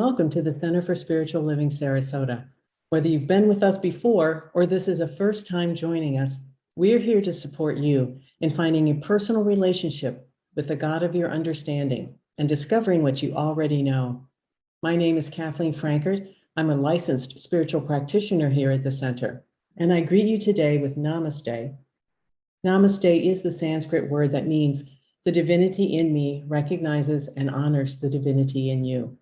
welcome to the Center for Spiritual Living Sarasota. Whether you've been with us before or this is a first time joining us, we're here to support you in finding a personal relationship with the God of your understanding and discovering what you already know. My name is Kathleen Frankert. I'm a licensed spiritual practitioner here at the center, and I greet you today with Namaste. Namaste is the Sanskrit word that means the divinity in me recognizes and honors the divinity in you.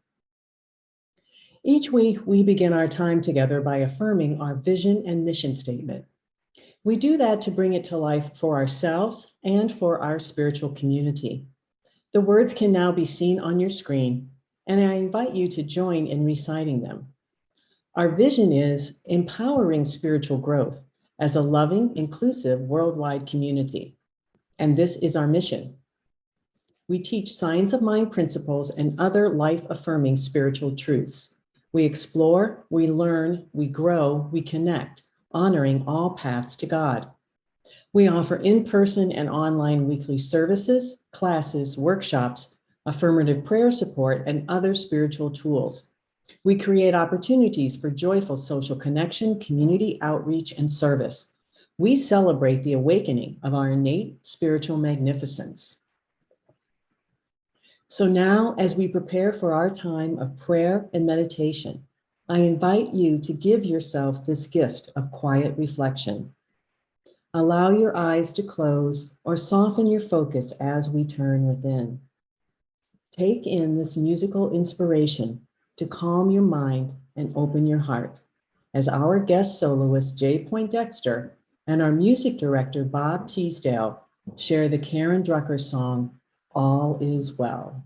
Each week, we begin our time together by affirming our vision and mission statement. We do that to bring it to life for ourselves and for our spiritual community. The words can now be seen on your screen, and I invite you to join in reciting them. Our vision is empowering spiritual growth as a loving, inclusive, worldwide community. And this is our mission. We teach science of mind principles and other life-affirming spiritual truths. We explore, we learn, we grow, we connect, honoring all paths to God. We offer in-person and online weekly services, classes, workshops, affirmative prayer support, and other spiritual tools. We create opportunities for joyful social connection, community outreach, and service. We celebrate the awakening of our innate spiritual magnificence. So now, as we prepare for our time of prayer and meditation, I invite you to give yourself this gift of quiet reflection. Allow your eyes to close or soften your focus as we turn within. Take in this musical inspiration to calm your mind and open your heart as our guest soloist, Jay Poindexter, and our music director, Bob Teesdale, share the Karen Drucker song, All Is Well.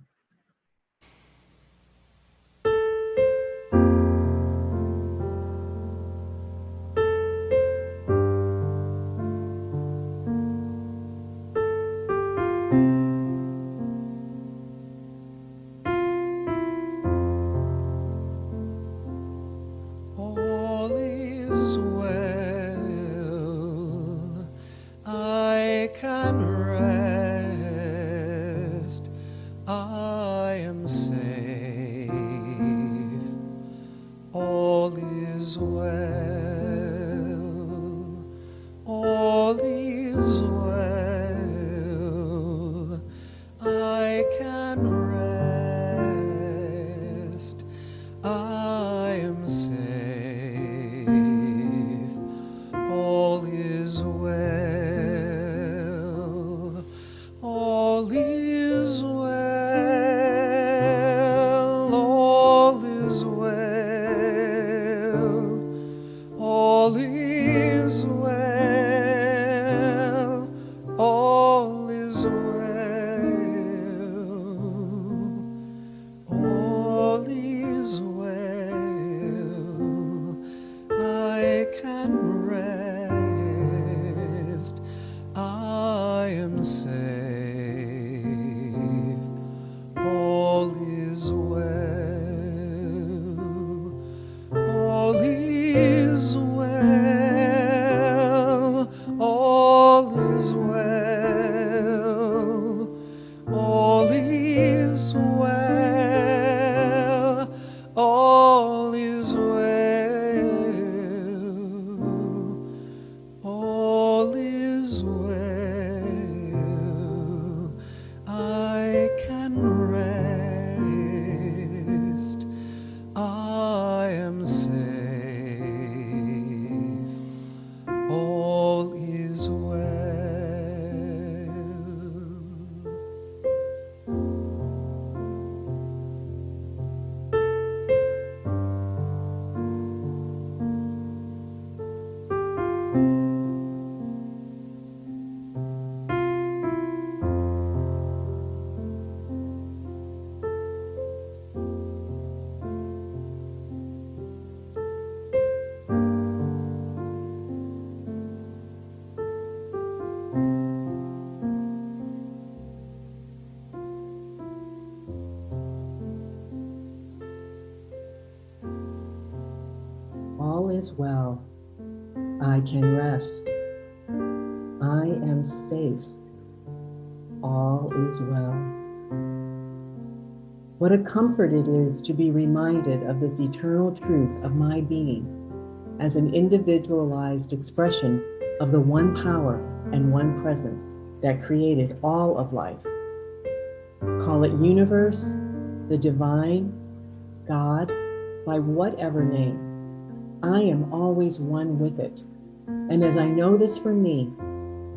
All is well, I can rest, I am safe. All is well, all is well, I can rest, I am safe. All is well, all is well, all is well, all is well, all is well, all is well, I can rest, I am safe. All is well, all is well, all is well, all is well, all is well, all is well, I can rest, I am safe. All is well. All is well, I can rest, I am safe, all is well. What a comfort it is to be reminded of this eternal truth of my being as an individualized expression of the one power and one presence that created all of life. Call it universe, the divine, God, by whatever name. I am always one with it. And as I know this for me,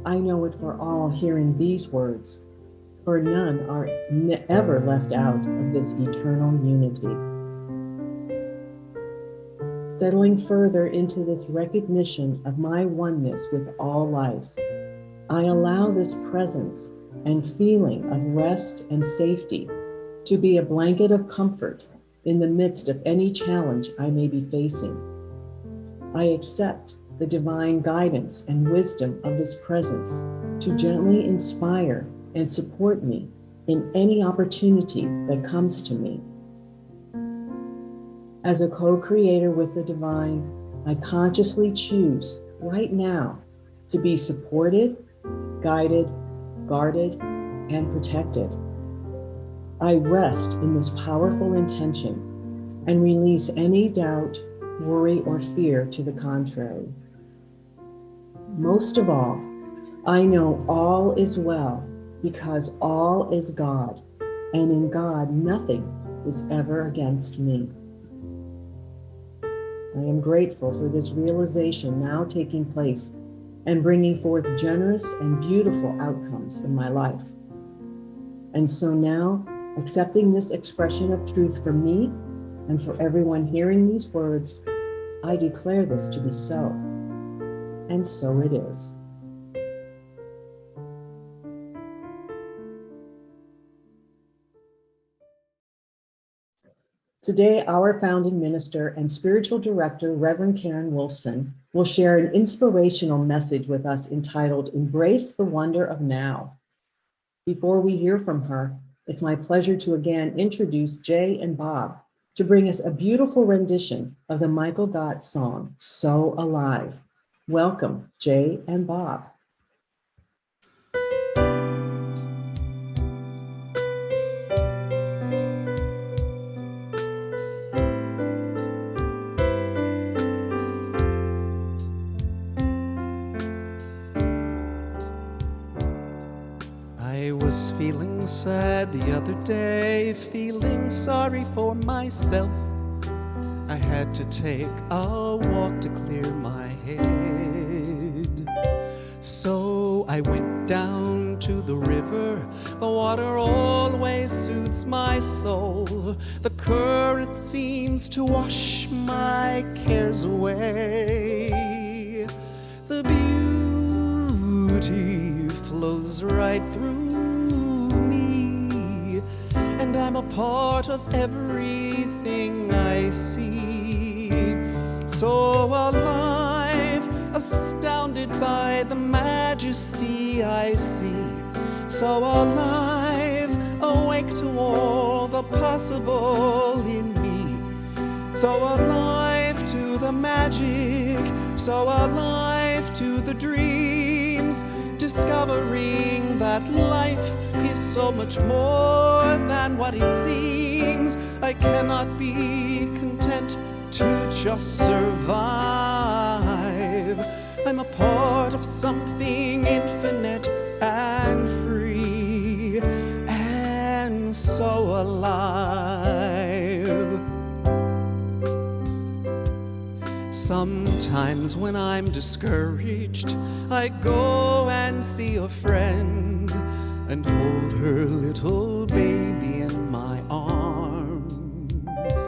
I know it for all hearing these words, for none are ever left out of this eternal unity. Settling further into this recognition of my oneness with all life, I allow this presence and feeling of rest and safety to be a blanket of comfort in the midst of any challenge I may be facing. I accept the divine guidance and wisdom of this presence to gently inspire and support me in any opportunity that comes to me. As a co-creator with the divine, I consciously choose right now to be supported, guided, guarded, and protected. I rest in this powerful intention and release any doubt, worry, or fear to the contrary. Most of all, I know all is well because all is God, and in God nothing is ever against me. I am grateful for this realization now taking place and bringing forth generous and beautiful outcomes in my life. And so now, accepting this expression of truth for me and for everyone hearing these words, I declare this to be so. And so it is. Today, our founding minister and spiritual director, Reverend Karen Wolfson, will share an inspirational message with us entitled, Embrace the Wonder of Now. Before we hear from her, it's my pleasure to again introduce Jay and Bob to bring us a beautiful rendition of the Michael Gott song, So Alive. Welcome, Jay and Bob. I was feeling sad the other day, feeling sorry for myself. I had to take a walk to clear my head. So I went down to the river. The water always soothes my soul. The current seems to wash my cares away. The beauty flows right through me, and I'm a part of everything I see. So alive, astounded by the majesty I see. So alive, awake to all the possible in me. So alive to the magic, so alive to the dreams, discovering that life is so much more than what it seems. I cannot be content to just survive. I'm a part of something infinite and free, and so alive. Sometimes when I'm discouraged, I go and see a friend and hold her little baby in my arms.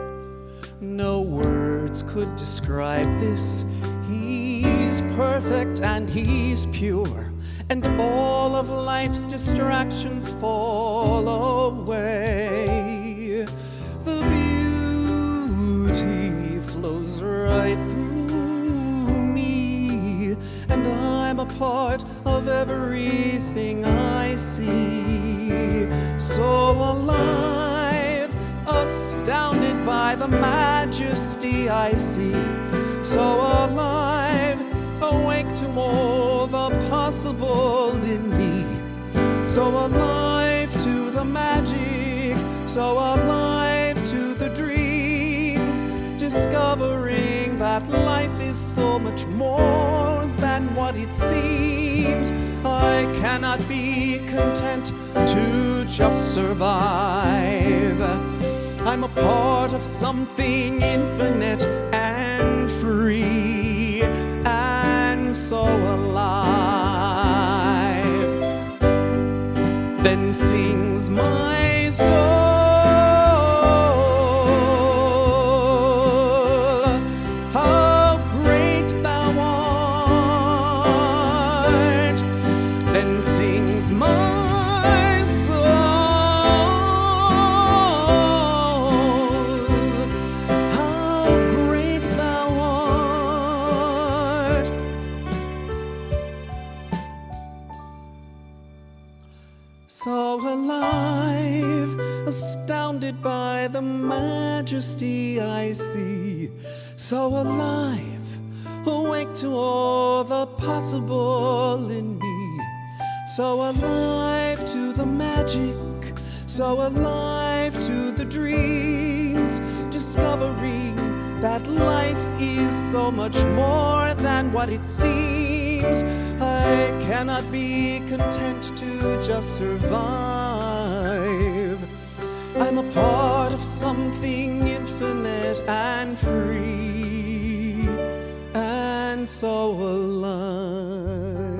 No words could describe this. He's perfect and he's pure, and all of life's distractions fall away. The beauty flows right through me, and I'm a part of everything I see. So alive, astounded by the majesty I see. So alive, awake to all the possible in me. So alive to the magic, so alive to the dreams, discovering that life is so much more than what it seems. I cannot be content to just survive. I'm a part of something infinite and free, and so alive. Then sings my soul, how great thou art. Then sings my soul, how great thou art. So alive, astounded by the majesty I see. So alive, awake to all the possible in me. So alive to the magic, so alive to the dreams, discovering that life is so much more than what it seems. I cannot be content to just survive. I'm a part of something infinite and free, and so alive.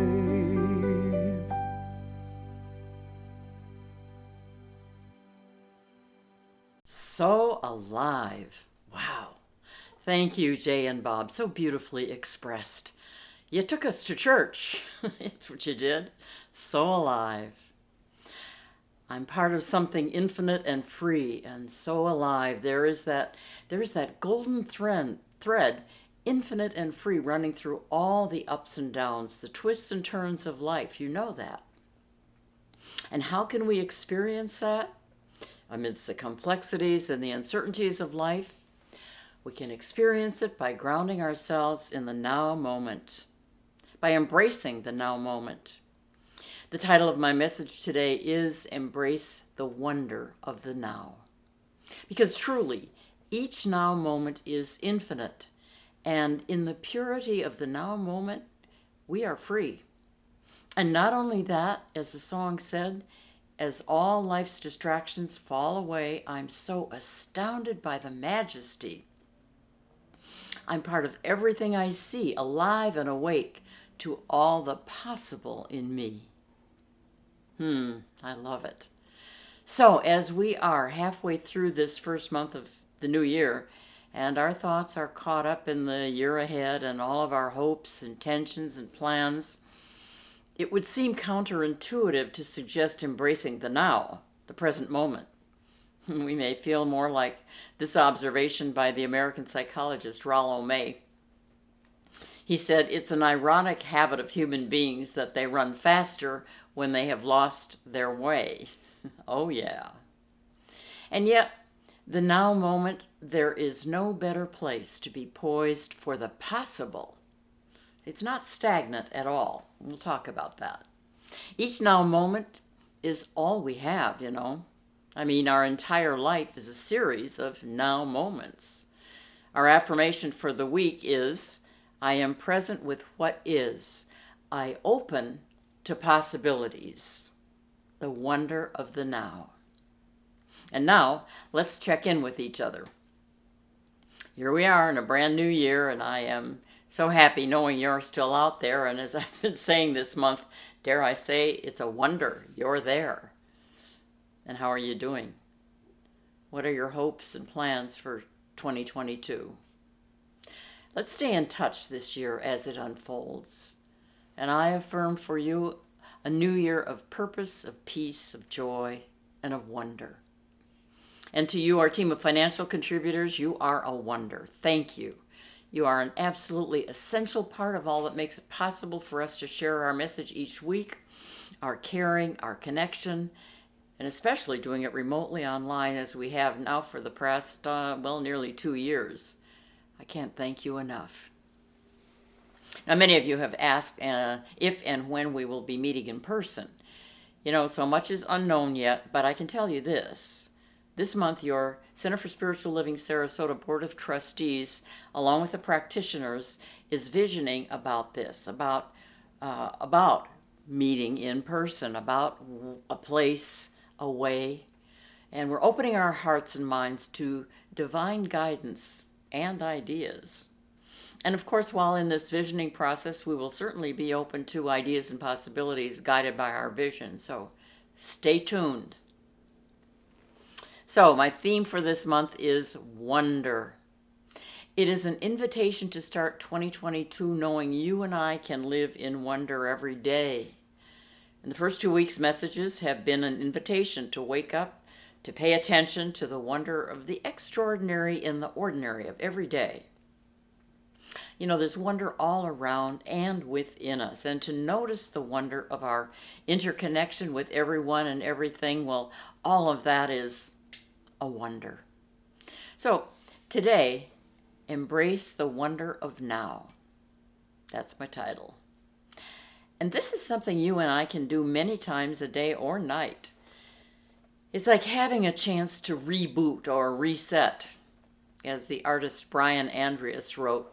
So alive. Wow. Thank you, Jay and Bob. So beautifully expressed. You took us to church. That's what you did. So alive. I'm part of something infinite and free, and so alive. There is that golden thread, infinite and free, running through all the ups and downs, the twists and turns of life. You know that. And how can we experience that? Amidst the complexities and the uncertainties of life, we can experience it by grounding ourselves in the now moment, by embracing the now moment. The title of my message today is Embrace the Wonder of the Now. Because truly, each now moment is infinite, and in the purity of the now moment, we are free. And not only that, as the song said, as all life's distractions fall away, I'm so astounded by the majesty. I'm part of everything I see, alive and awake to all the possible in me. I love it. So as we are halfway through this first month of the new year, and our thoughts are caught up in the year ahead and all of our hopes, intentions, and plans, it would seem counterintuitive to suggest embracing the now, the present moment. We may feel more like this observation by the American psychologist Rollo May. He said, it's an ironic habit of human beings that they run faster when they have lost their way. Oh yeah. And yet, the now moment, there is no better place to be poised for the possible. It's not stagnant at all. We'll talk about that. Each now moment is all we have, you know. I mean, our entire life is a series of now moments. Our affirmation for the week is, I am present with what is. I open to possibilities. The wonder of the now. And now, let's check in with each other. Here we are in a brand new year, and I am so happy knowing you're still out there. And as I've been saying this month, dare I say, it's a wonder you're there. And how are you doing? What are your hopes and plans for 2022? Let's stay in touch this year as it unfolds. And I affirm for you a new year of purpose, of peace, of joy, and of wonder. And to you, our team of financial contributors, you are a wonder. Thank you. You are an absolutely essential part of all that makes it possible for us to share our message each week, our caring, our connection, and especially doing it remotely online as we have now for the past, nearly 2 years. I can't thank you enough. Now, many of you have asked if and when we will be meeting in person. You know, so much is unknown yet, but I can tell you this. This month, your Center for Spiritual Living Sarasota Board of Trustees, along with the practitioners, is visioning about this, about meeting in person, about a place, a way. And we're opening our hearts and minds to divine guidance and ideas. And of course, while in this visioning process, we will certainly be open to ideas and possibilities guided by our vision. So stay tuned. So my theme for this month is wonder. It is an invitation to start 2022 knowing you and I can live in wonder every day. And the first 2 weeks' messages have been an invitation to wake up, to pay attention to the wonder of the extraordinary in the ordinary of every day. You know, there's wonder all around and within us. And to notice the wonder of our interconnection with everyone and everything, well, all of that is a wonder. So today, embrace the wonder of now. That's my title. And this is something you and I can do many times a day or night. It's like having a chance to reboot or reset. As the artist Brian Andreas wrote,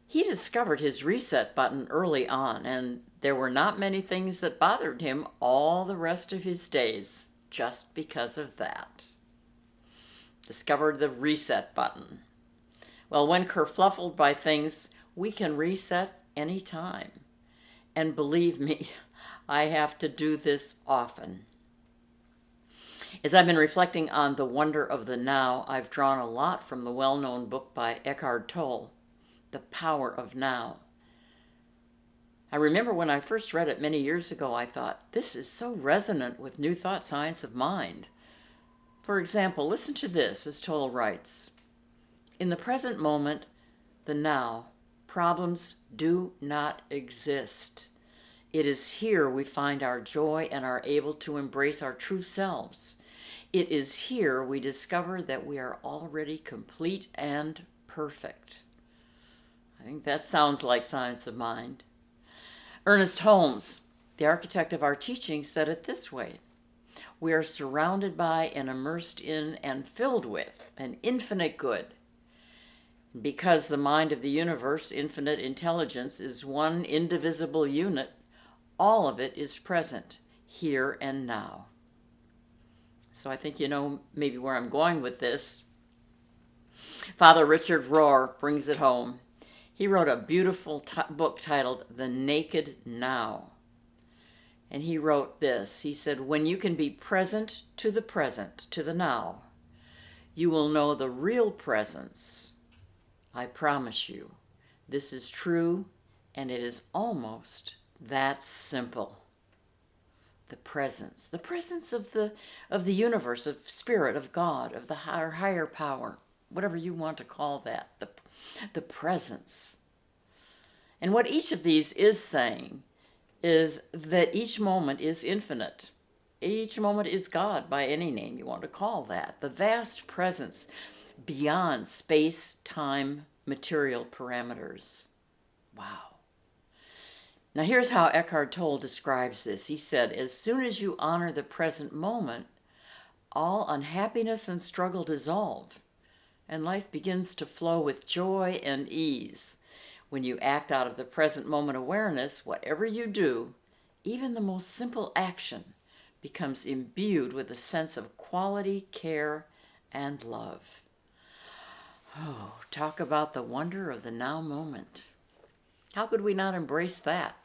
he discovered his reset button early on, and there were not many things that bothered him all the rest of his days just because of that. Discovered the reset button. Well, when kerfluffled by things, we can reset anytime. And believe me, I have to do this often. As I've been reflecting on the wonder of the now, I've drawn a lot from the well-known book by Eckhart Tolle, The Power of Now. I remember when I first read it many years ago, I thought, this is so resonant with New Thought Science of Mind. For example, listen to this as Tolle writes, in the present moment, the now, problems do not exist. It is here we find our joy and are able to embrace our true selves. It is here we discover that we are already complete and perfect. I think that sounds like Science of Mind. Ernest Holmes, the architect of our teaching, said it this way. We are surrounded by and immersed in and filled with an infinite good. Because the mind of the universe, infinite intelligence, is one indivisible unit, all of it is present, here and now. So I think you know maybe where I'm going with this. Father Richard Rohr brings it home. He wrote a beautiful book titled The Naked Now. And he wrote this. He said, when you can be present, to the now, you will know the real presence. I promise you, this is true, and it is almost that simple. The presence of the universe, of spirit, of God, of the higher power, whatever you want to call that, the presence. And what each of these is saying is that each moment is infinite. Each moment is God, by any name you want to call that. The vast presence beyond space, time, material parameters. Wow. Now here's how Eckhart Tolle describes this. He said, as soon as you honor the present moment, all unhappiness and struggle dissolve, and life begins to flow with joy and ease. When you act out of the present moment awareness, whatever you do, even the most simple action, becomes imbued with a sense of quality, care, and love. Oh, talk about the wonder of the now moment. How could we not embrace that?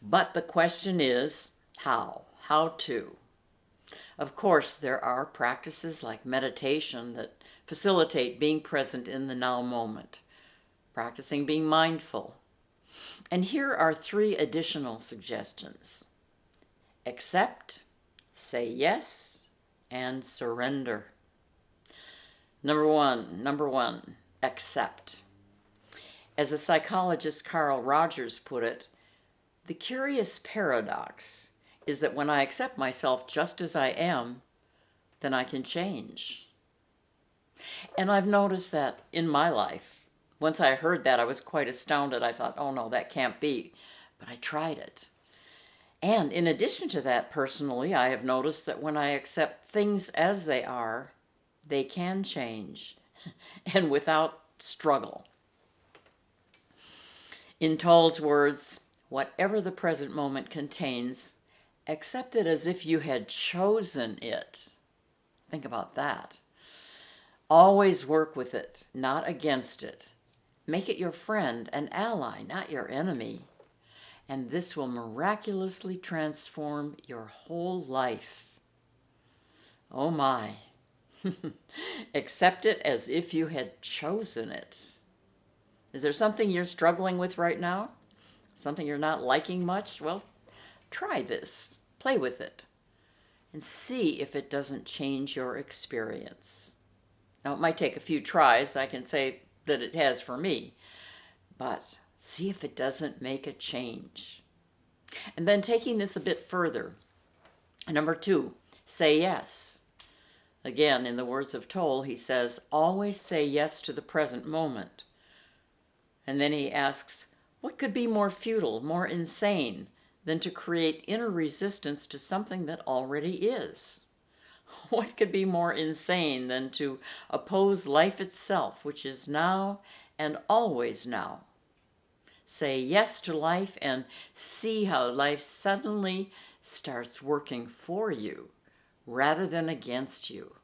But the question is, how? How to? Of course, there are practices like meditation that facilitate being present in the now moment, practicing being mindful. And here are 3 additional suggestions. Accept, say yes, and surrender. Number one, accept. As the psychologist Carl Rogers put it, the curious paradox is that when I accept myself just as I am, then I can change. And I've noticed that in my life. Once I heard that, I was quite astounded. I thought, oh no, that can't be. But I tried it. And in addition to that, personally, I have noticed that when I accept things as they are, they can change and without struggle. In Toll's words, whatever the present moment contains, accept it as if you had chosen it. Think about that. Always work with it, not against it. Make it your friend and ally, not your enemy. And this will miraculously transform your whole life. Oh my. Accept it as if you had chosen it. Is there something you're struggling with right now? Something you're not liking much? Well, try this. Play with it. And see if it doesn't change your experience. Now, it might take a few tries. I can say that it has for me. But see if it doesn't make a change. And then taking this a bit further. Number 2, say yes. Again, in the words of Toll, he says, always say yes to the present moment. And then he asks, what could be more futile, more insane than to create inner resistance to something that already is? What could be more insane than to oppose life itself, which is now and always now? Say yes to life and see how life suddenly starts working for you rather than against you.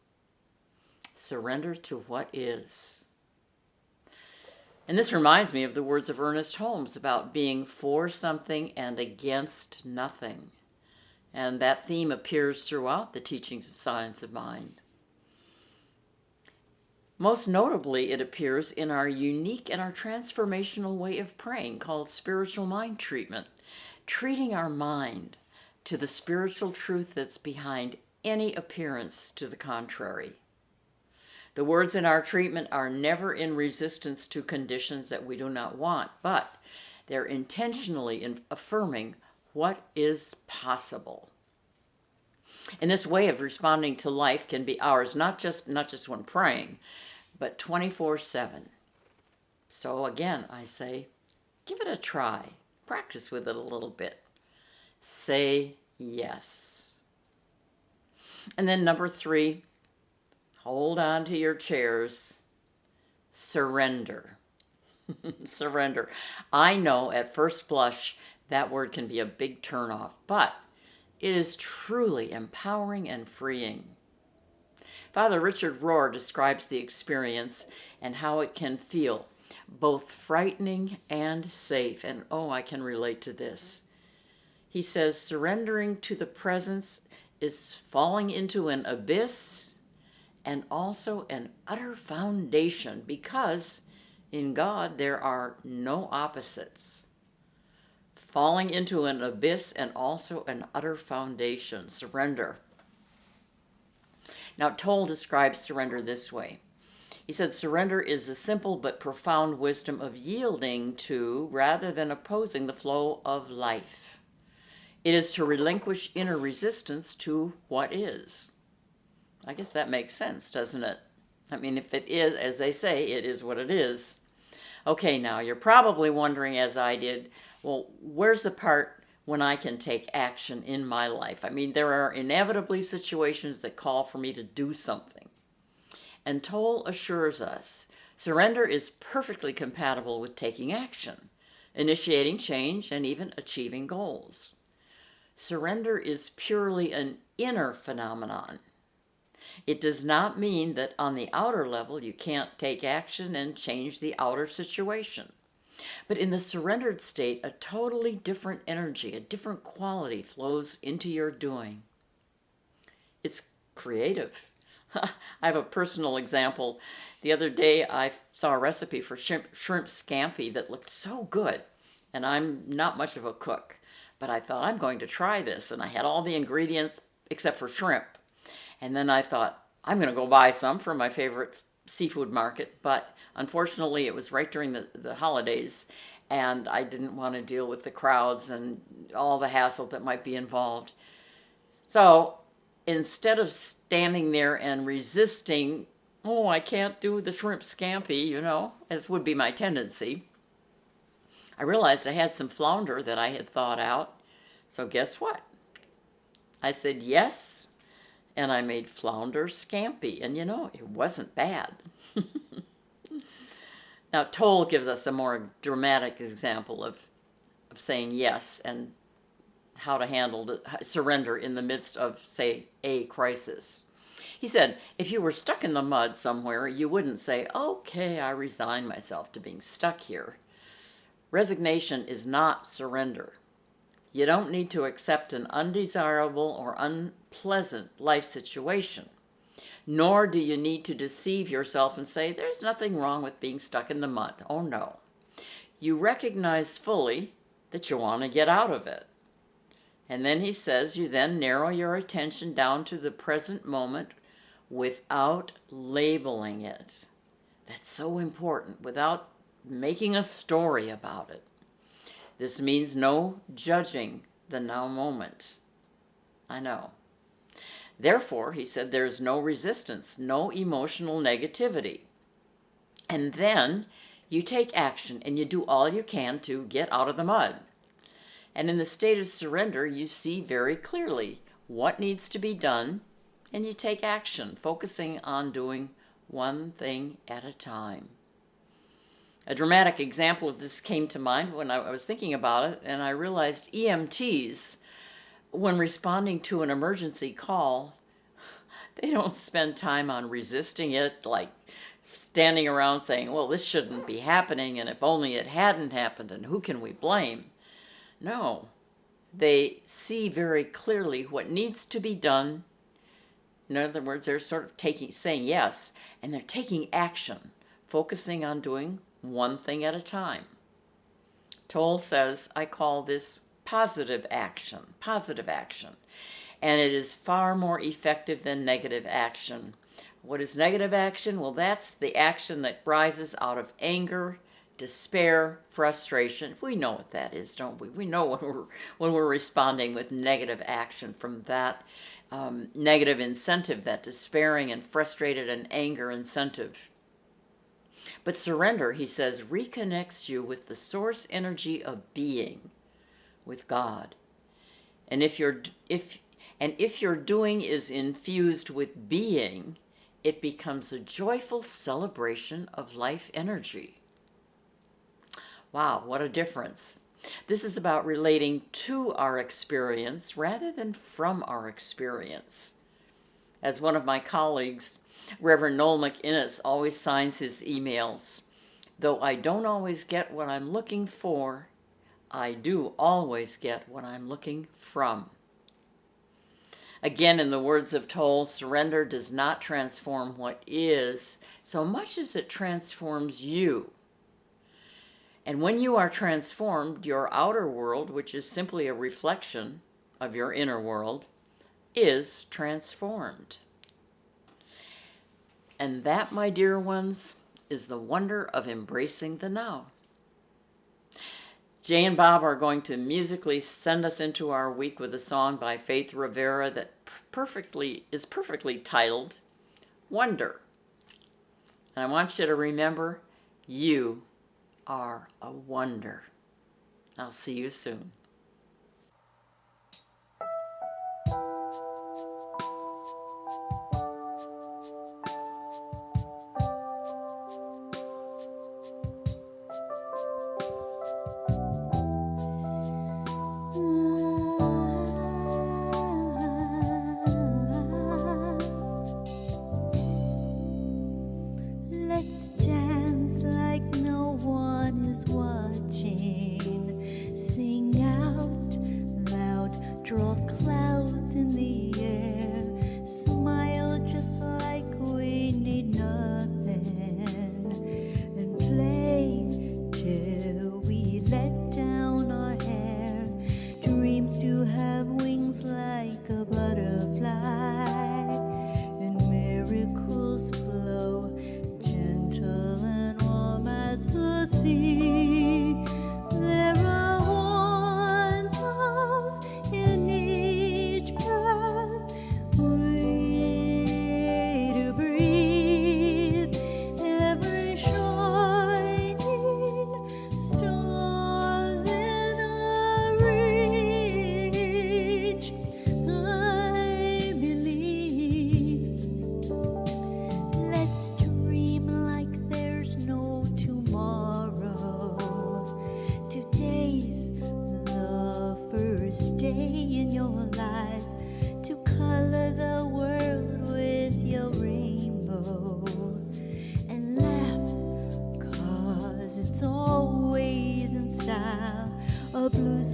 Surrender to what is. And this reminds me of the words of Ernest Holmes about being for something and against nothing. And that theme appears throughout the teachings of Science of Mind. Most notably, it appears in our unique and our transformational way of praying called spiritual mind treatment, treating our mind to the spiritual truth that's behind any appearance to the contrary. The words in our treatment are never in resistance to conditions that we do not want, but they're intentionally affirming what is possible. And this way of responding to life can be ours, not just when praying, but 24/7. So again, I say, give it a try. Practice with it a little bit. Say yes. And then number 3, hold on to your chairs. Surrender. Surrender. I know at first blush that word can be a big turnoff, but it is truly empowering and freeing. Father Richard Rohr describes the experience and how it can feel both frightening and safe. And oh, I can relate to this. He says, surrendering to the presence is falling into an abyss and also an utter foundation, because in God there are no opposites. Falling into an abyss and also an utter foundation. Surrender. Now, Toll describes surrender this way. He said, surrender is the simple but profound wisdom of yielding to, rather than opposing, the flow of life. It is to relinquish inner resistance to what is. I guess that makes sense, doesn't it? I mean, if it is, as they say, it is what it is. Okay, now, you're probably wondering, as I did, well, where's the part when I can take action in my life? I mean, there are inevitably situations that call for me to do something. And Toll assures us, surrender is perfectly compatible with taking action, initiating change, and even achieving goals. Surrender is purely an inner phenomenon. It does not mean that on the outer level you can't take action and change the outer situation. But in the surrendered state, a totally different energy, a different quality flows into your doing. It's creative. I have a personal example. The other day I saw a recipe for shrimp scampi that looked so good. And I'm not much of a cook, but I thought, I'm going to try this. And I had all the ingredients except for shrimp. And then I thought, I'm going to go buy some from my favorite seafood market. But unfortunately, it was right during the holidays, and I didn't want to deal with the crowds and all the hassle that might be involved. So instead of standing there and resisting, oh, I can't do the shrimp scampi, as would be my tendency, I realized I had some flounder that I had thawed out. So guess what? I said yes, and I made flounder scampi, and it wasn't bad. Now, Toll gives us a more dramatic example of saying yes and how to handle the surrender in the midst of, say, a crisis. He said, if you were stuck in the mud somewhere, you wouldn't say, okay, I resign myself to being stuck here. Resignation is not surrender. You don't need to accept an undesirable or unpleasant life situation, nor do you need to deceive yourself and say, there's nothing wrong with being stuck in the mud. Oh no. You recognize fully that you want to get out of it. And then he says, you then narrow your attention down to the present moment without labeling it. That's so important, without making a story about it. This means no judging the now moment. I know. Therefore, he said, there's no resistance, no emotional negativity. And then you take action and you do all you can to get out of the mud. And in the state of surrender, you see very clearly what needs to be done, and you take action, focusing on doing one thing at a time. A dramatic example of this came to mind when I was thinking about it, and I realized EMTs, when responding to an emergency call, they don't spend time on resisting it, like standing around saying, well, this shouldn't be happening, and if only it hadn't happened, and who can we blame? No, they see very clearly what needs to be done. In other words, they're sort of saying yes, and they're taking action, focusing on doing one thing at a time. Toll says, I call this positive action, and it is far more effective than negative action. What is negative action? Well, that's the action that rises out of anger, despair, frustration. We know what that is, don't we? We know when we're responding with negative action from that negative incentive, that despairing and frustrated and anger incentive. But surrender, he says, reconnects you with the source energy of being, with God. And if your doing is infused with being, it becomes a joyful celebration of life energy. Wow, what a difference. This is about relating to our experience rather than from our experience. As one of my colleagues, Reverend Noel McInnes, always signs his emails, though I don't always get what I'm looking for, I do always get what I'm looking from. Again, in the words of Toll, surrender does not transform what is so much as it transforms you. And when you are transformed, your outer world, which is simply a reflection of your inner world, is transformed. And that, my dear ones, is the wonder of embracing the now. Jay and Bob are going to musically send us into our week with a song by Faith Rivera that is perfectly titled Wonder. And I want you to remember, you are a wonder. I'll see you soon. Let's dance like no one is watching. Sing out.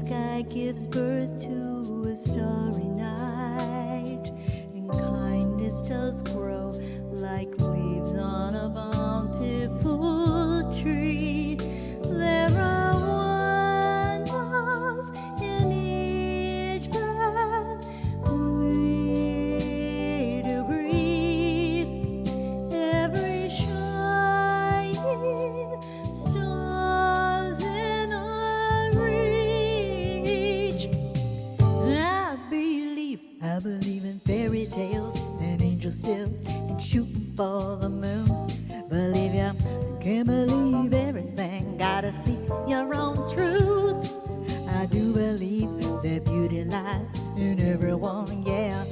sky gives birth to a starry night, and kindness does grow like leaves on a bountiful tree. There are wonders in each breath we to breathe. Every shining stars in our reach. I believe in fairy tales and angels still, and shooting for the moon. Believe ya, can't believe everything. Gotta seek your own truth. I do believe that beauty lies in everyone, yeah.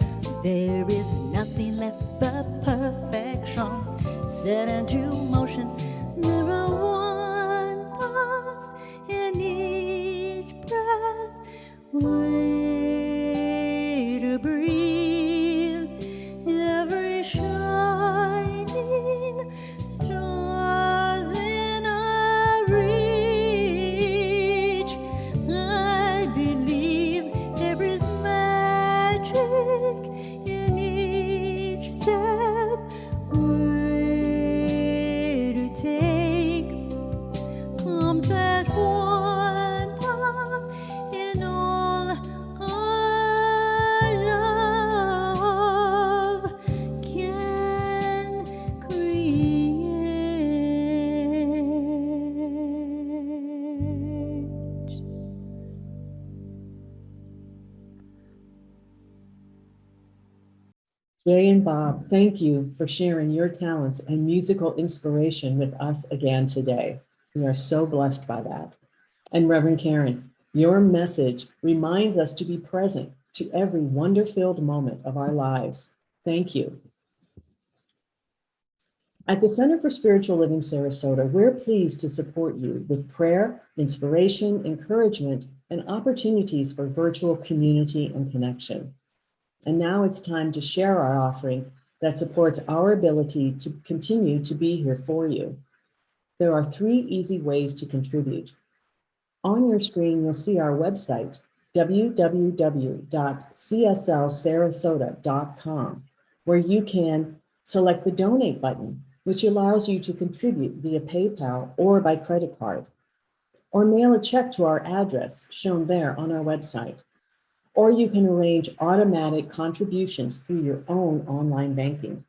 There is nothing left but perfection set into motion. There are wonders in each breath. Way to breathe. Every shining stars in our reach. I believe there is magic in each step. Way to take. Comes that wonder in all our love can create. Jay and Bob, thank you for sharing your talents and musical inspiration with us again today. We are so blessed by that. And Reverend Karen, your message reminds us to be present to every wonder-filled moment of our lives. Thank you. At the Center for Spiritual Living Sarasota, we're pleased to support you with prayer, inspiration, encouragement, and opportunities for virtual community and connection. And now it's time to share our offering that supports our ability to continue to be here for you. There are 3 easy ways to contribute. On your screen, you'll see our website, www.cslsarasota.com, where you can select the donate button, which allows you to contribute via PayPal or by credit card, or mail a check to our address shown there on our website. Or you can arrange automatic contributions through your own online banking.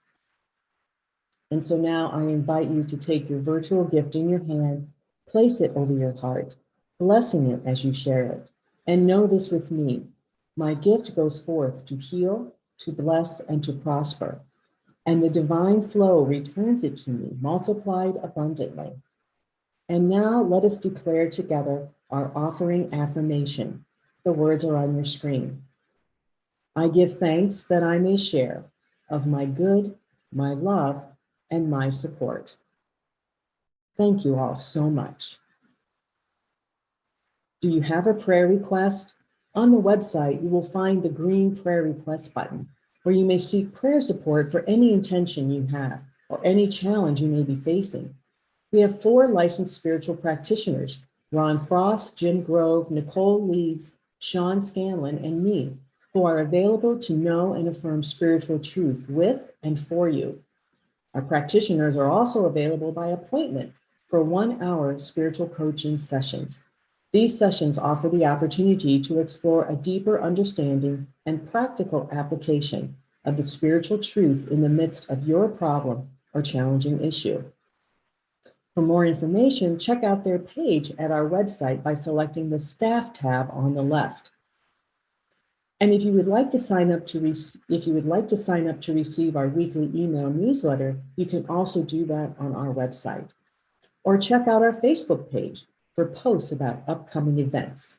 And so now I invite you to take your virtual gift in your hand, place it over your heart, blessing it as you share it. And know this with me, my gift goes forth to heal, to bless, and to prosper. And the divine flow returns it to me, multiplied abundantly. And now let us declare together our offering affirmation. The words are on your screen. I give thanks that I may share of my good, my love, and my support. Thank you all so much. Do you have a prayer request? On the website, you will find the green prayer request button, where you may seek prayer support for any intention you have or any challenge you may be facing. We have 4 licensed spiritual practitioners, Ron Frost, Jim Grove, Nicole Leeds, Sean Scanlon, and me, who are available to know and affirm spiritual truth with and for you. Our practitioners are also available by appointment for 1-hour spiritual coaching sessions. These sessions offer the opportunity to explore a deeper understanding and practical application of the spiritual truth in the midst of your problem or challenging issue. For more information, check out their page at our website by selecting the Staff tab on the left. And if you would like to sign up to receive our weekly email newsletter, you can also do that on our website. Or check out our Facebook page for posts about upcoming events.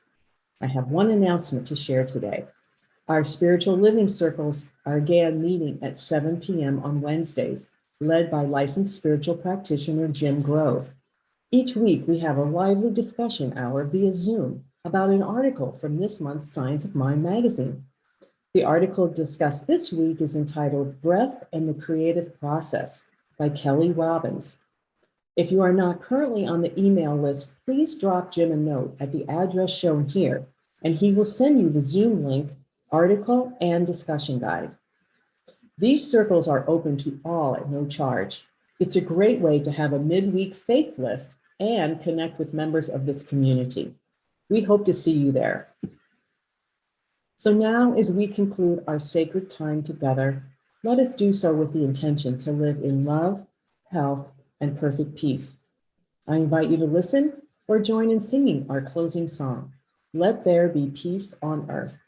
I have one announcement to share today. Our spiritual living circles are again meeting at 7 p.m. on Wednesdays, led by licensed spiritual practitioner Jim Grove. Each week, we have a lively discussion hour via Zoom about an article from this month's Science of Mind magazine. The article discussed this week is entitled Breath and the Creative Process by Kelly Robbins. If you are not currently on the email list, please drop Jim a note at the address shown here, and he will send you the Zoom link, article, and discussion guide. These circles are open to all at no charge. It's a great way to have a midweek faith lift and connect with members of this community. We hope to see you there. So now, as we conclude our sacred time together, let us do so with the intention to live in love, health, and perfect peace. I invite you to listen or join in singing our closing song, Let There Be Peace on Earth.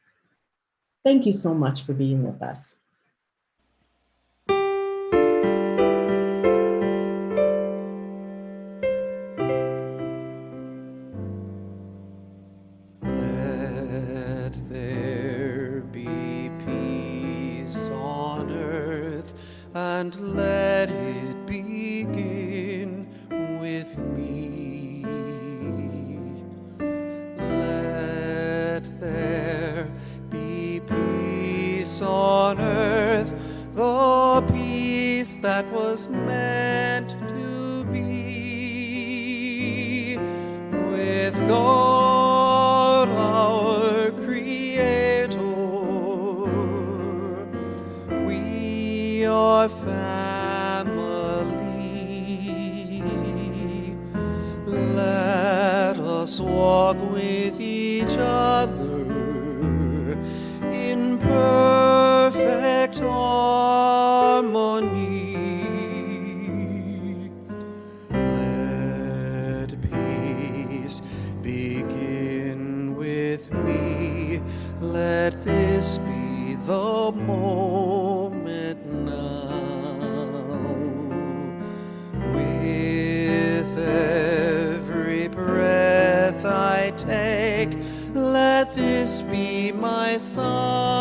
Thank you so much for being with us. Let there be peace on earth, and let it begin with me. Let there be peace on earth, the peace that was meant to be with God our Creator. We are family. Let us walk with each other in perfect harmony. Let peace begin with me. Let this be the moment now. With every breath I take, let this be my sign.